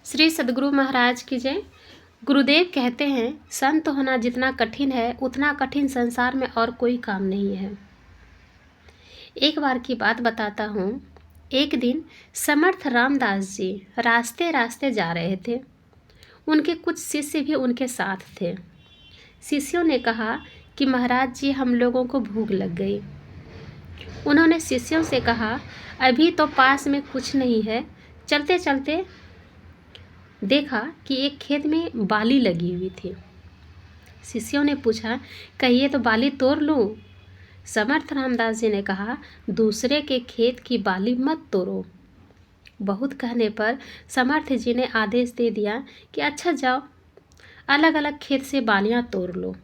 श्री सद्गुरु महाराज की जय। गुरुदेव कहते हैं, संत होना जितना कठिन है उतना कठिन संसार में और कोई काम नहीं है। एक बार की बात बताता हूँ। एक दिन समर्थ रामदास जी रास्ते रास्ते जा रहे थे। उनके कुछ शिष्य भी उनके साथ थे। शिष्यों ने कहा कि महाराज जी, हम लोगों को भूख लग गई। उन्होंने शिष्यों से कहा, अभी तो पास में कुछ नहीं है। चलते चलते देखा कि एक खेत में बाली लगी हुई थी। शिष्यों ने पूछा, कहिए तो बाली तोड़ लूं? समर्थ रामदास जी ने कहा, दूसरे के खेत की बाली मत तोड़ो। बहुत कहने पर समर्थ जी ने आदेश दे दिया कि अच्छा जाओ, अलग अलग खेत से बालियां तोड़ लो।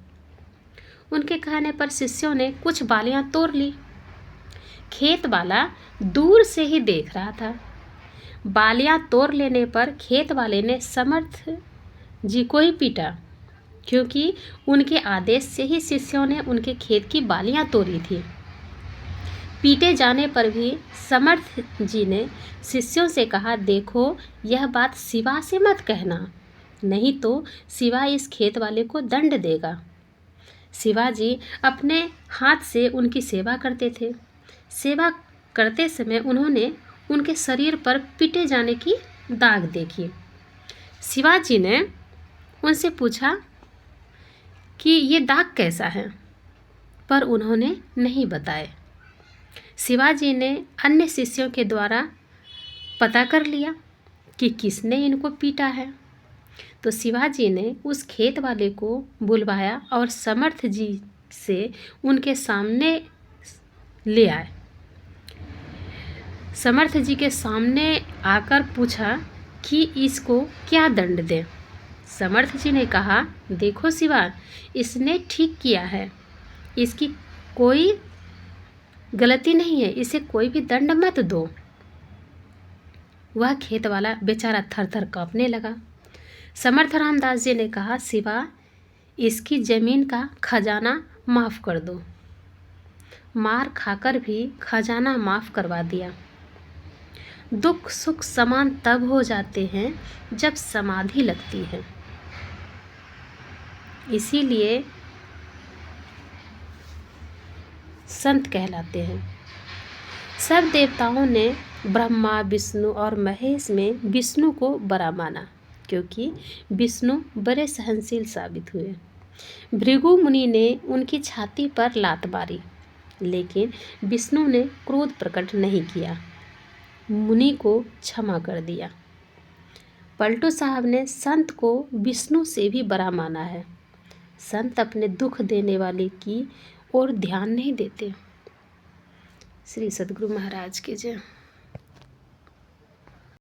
उनके कहने पर शिष्यों ने कुछ बालियां तोड़ ली। खेत वाला दूर से ही देख रहा था। बालियां तोड़ लेने पर खेत वाले ने समर्थ जी को ही पीटा, क्योंकि उनके आदेश से ही शिष्यों ने उनके खेत की बालियां तोड़ी थी। पीटे जाने पर भी समर्थ जी ने शिष्यों से कहा, देखो, यह बात शिवा से मत कहना, नहीं तो शिवा इस खेत वाले को दंड देगा। शिवा जी अपने हाथ से उनकी सेवा करते थे। सेवा करते समय उन्होंने उनके शरीर पर पीटे जाने की दाग देखी। शिवाजी ने उनसे पूछा कि ये दाग कैसा है, पर उन्होंने नहीं बताए। शिवाजी ने अन्य शिष्यों के द्वारा पता कर लिया कि किसने इनको पीटा है। तो शिवाजी ने उस खेत वाले को बुलवाया और समर्थ जी से उनके सामने ले आए। समर्थ जी के सामने आकर पूछा कि इसको क्या दंड दें। समर्थ जी ने कहा, देखो शिवा, इसने ठीक किया है, इसकी कोई गलती नहीं है, इसे कोई भी दंड मत दो। वह खेत वाला बेचारा थर थर कांपने लगा। समर्थ रामदास जी ने कहा, शिवा, इसकी जमीन का खजाना माफ़ कर दो। मार खाकर भी खजाना माफ़ करवा दिया। दुख सुख समान तब हो जाते हैं जब समाधि लगती है। इसीलिए संत कहलाते हैं। सब देवताओं ने ब्रह्मा, विष्णु और महेश में विष्णु को बड़ा माना, क्योंकि विष्णु बड़े सहनशील साबित हुए। भृगु मुनि ने उनकी छाती पर लात मारी, लेकिन विष्णु ने क्रोध प्रकट नहीं किया, मुनि को क्षमा कर दिया। पलटू साहब ने संत को विष्णु से भी बड़ा माना है। संत अपने दुख देने वाले की ओर ध्यान नहीं देते। श्री सद्गुरु महाराज की जय।